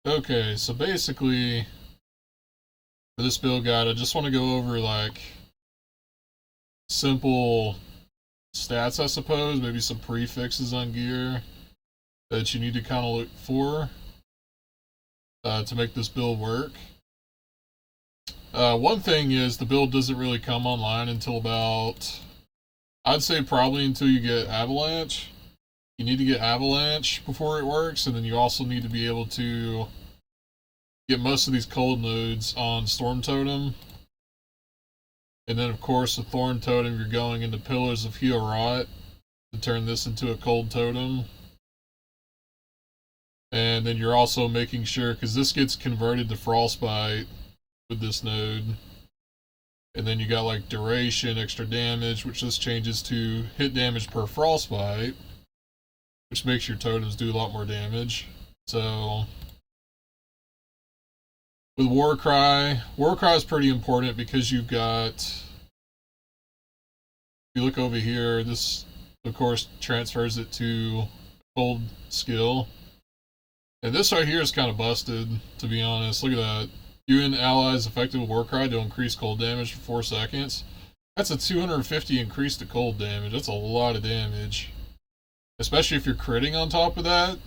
Okay, so basically, for this build guide, I just want to go over like simple stats, I suppose, maybe some prefixes on gear that you need to kind of look for to make this build work. One thing is the build doesn't really come online until about, I'd say probably until you get Avalanche. You need to get Avalanche before it works, and then you also need to be able to get most of these cold nodes on Storm Totem. And then, of course, with Thorn Totem, you're going into Pillars of Heorot to turn this into a cold totem. And then you're also making sure, because this gets converted to Frostbite with this node. And then you got like duration, extra damage, which this changes to hit damage per Frostbite, which makes your totems do a lot more damage. So with Warcry is pretty important because you've got, if you look over here, this of course transfers it to cold skill. And this right here is kind of busted, to be honest. Look at that. You and allies affected with Warcry to increase cold damage for 4 seconds. That's a 250 increase to cold damage. That's a lot of damage. Especially if you're critting on top of that.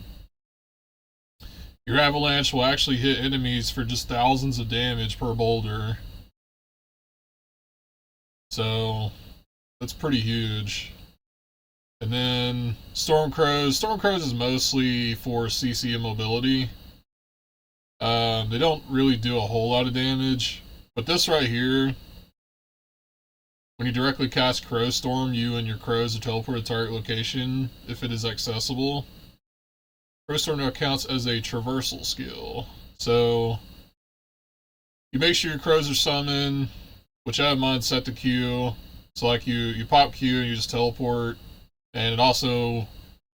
Your Avalanche will actually hit enemies for just thousands of damage per boulder. So, that's pretty huge. And then Stormcrows. Stormcrows is mostly for CC and mobility. They don't really do a whole lot of damage. But this right here, when you directly cast Crow Storm, you and your crows are teleported to target location if it is accessible. Crow Storm now counts as a traversal skill. So, you make sure your crows are summoned, which I have mine set to Q. So like you pop Q and you just teleport. And it also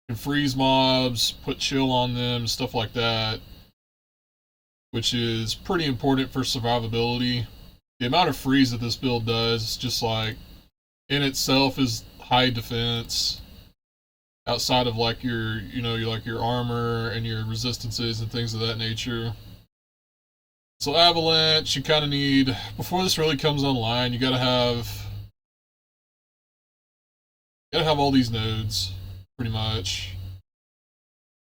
can freeze mobs, put chill on them, stuff like that, which is pretty important for survivability. The amount of freeze that this build does, just like in itself, is high defense. Outside of like your, your armor and your resistances and things of that nature. So Avalanche, you kind of need, before this really comes online, you gotta have all these nodes, pretty much.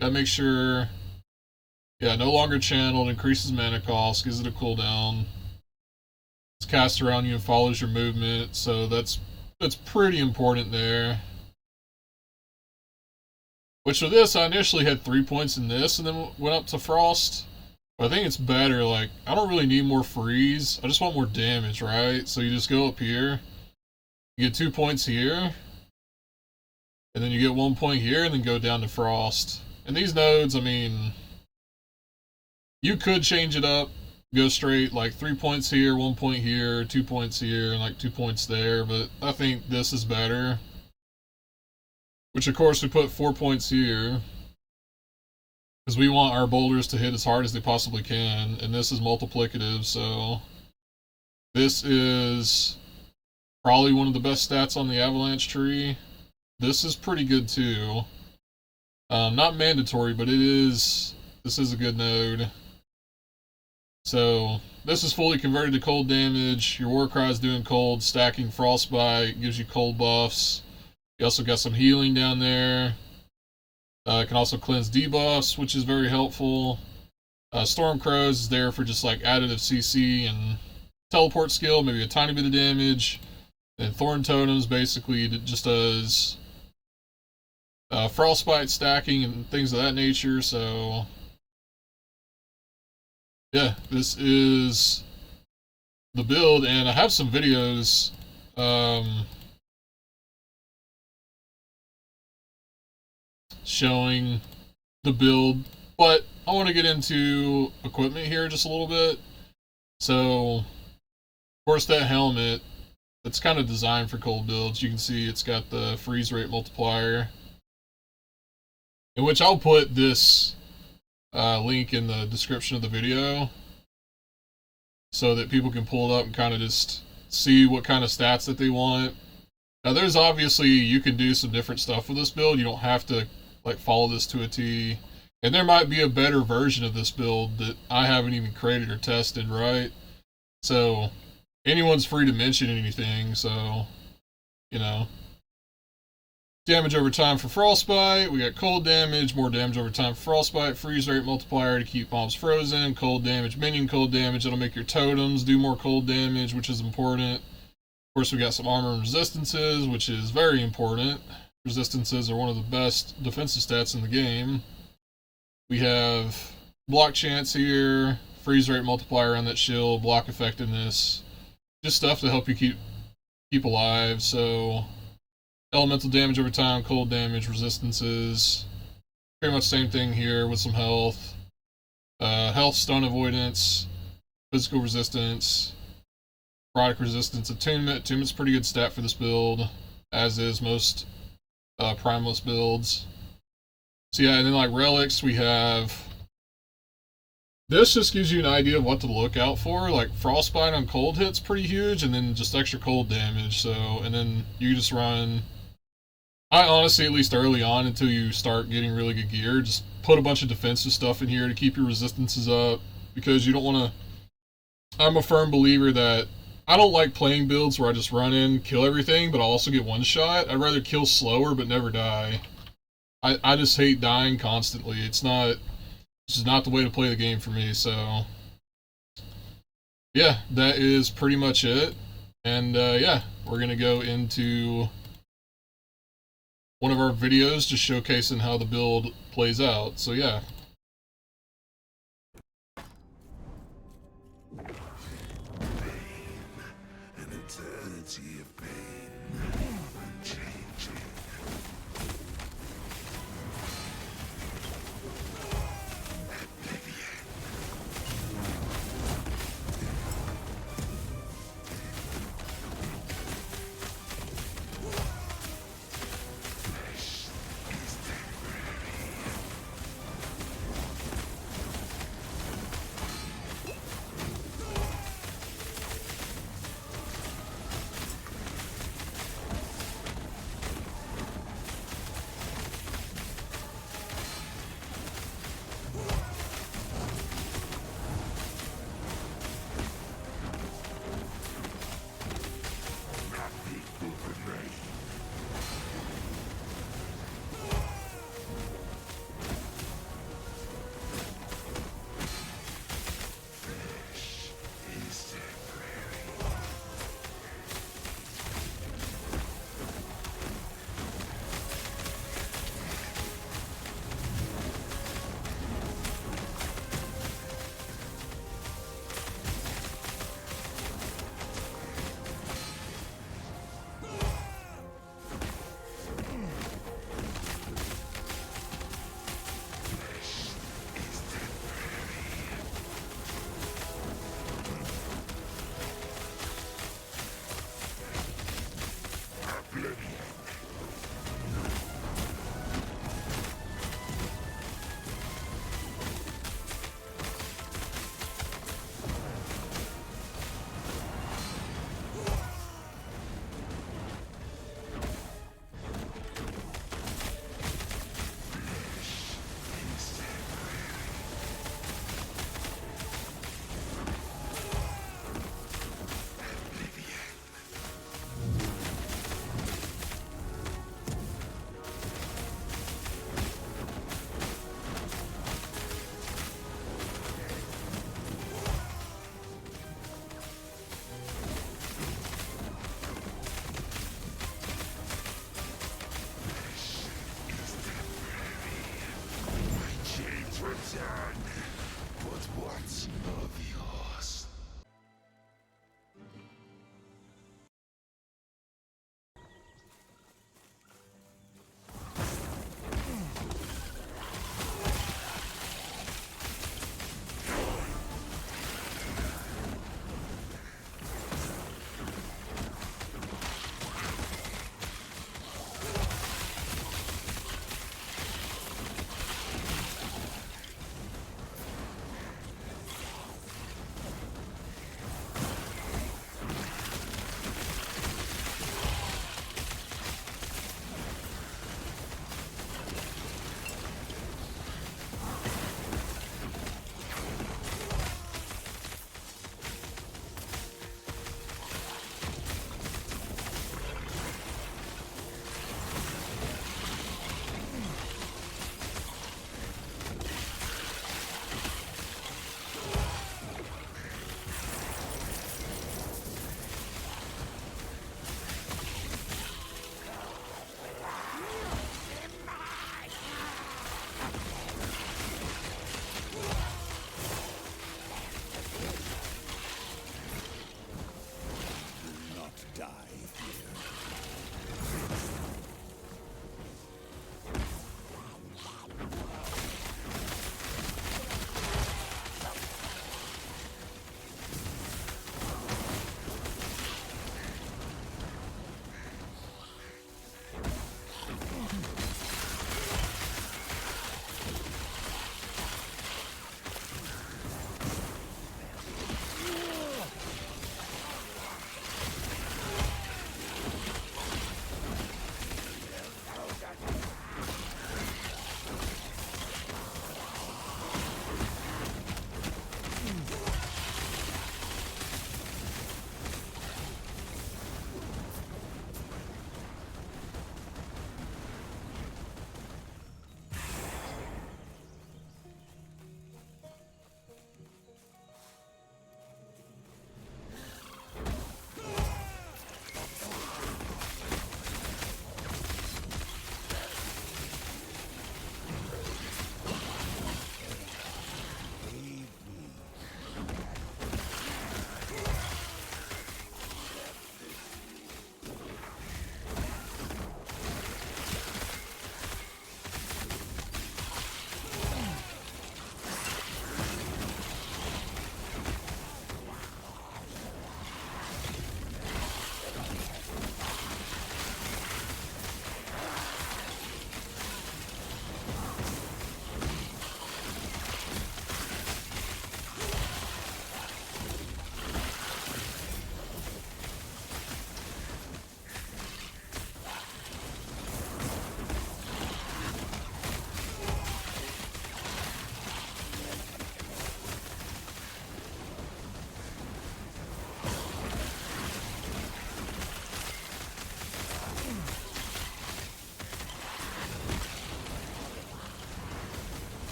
Gotta make sure, no longer channeled, increases mana cost, gives it a cooldown. It's cast around you and follows your movement, so that's pretty important there. Which with this, I initially had 3 points in this and then went up to Frost. But I think it's better, like, I don't really need more freeze, I just want more damage, right? So you just go up here, you get 2 points here, and then you get 1 point here, and then go down to Frost. And these nodes, I mean, you could change it up, go straight, like 3 points here, 1 point here, 2 points here, and like 2 points there, but I think this is better. Which of course we put 4 points here, because we want our boulders to hit as hard as they possibly can, and this is multiplicative, so this is probably one of the best stats on the Avalanche tree. This is pretty good too. Not mandatory, but this is a good node. So, this is fully converted to cold damage. Your Warcry is doing cold, stacking Frostbite, gives you cold buffs. You also got some healing down there. It can also cleanse debuffs, which is very helpful. Stormcrows is there for just like additive CC and teleport skill, maybe a tiny bit of damage. And Thorn Totems basically just does Frostbite stacking and things of that nature, so yeah, this is the build, and I have some videos showing the build, but I want to get into equipment here just a little bit. So, of course, that helmet, that's kind of designed for cold builds. You can see it's got the freeze rate multiplier, in which I'll put this link in the description of the video so that people can pull it up and kind of just see what kind of stats that they want. Now there's obviously, you can do some different stuff with this build. You don't have to like follow this to a T. And there might be a better version of this build that I haven't even created or tested, right? So anyone's free to mention anything, so, you know. Damage over time for Frostbite. We got cold damage, more damage over time for Frostbite, freeze rate multiplier to keep mobs frozen, cold damage, minion cold damage. That'll make your totems do more cold damage, which is important. Of course, we got some armor and resistances, which is very important. Resistances are one of the best defensive stats in the game. We have block chance here, freeze rate multiplier on that shield, block effectiveness, just stuff to help you keep alive. So elemental damage over time, cold damage, resistances, pretty much same thing here with some health. Health, stun avoidance, physical resistance, product resistance, attunement. Attunement's a pretty good stat for this build, as is most primalist builds. So yeah, and then like relics, we have... This just gives you an idea of what to look out for. Like frostbite on cold hits pretty huge, and then just extra cold damage. So, and then you just run... I honestly, at least early on, until you start getting really good gear, just put a bunch of defensive stuff in here to keep your resistances up, because you don't want to... I'm a firm believer that I don't like playing builds where I just run in, kill everything, but I'll also get one shot. I'd rather kill slower but never die. I just hate dying constantly. It's just not the way to play the game for me. So yeah, that is pretty much it. And yeah, we're gonna go into one of our videos just showcasing how the build plays out. So yeah.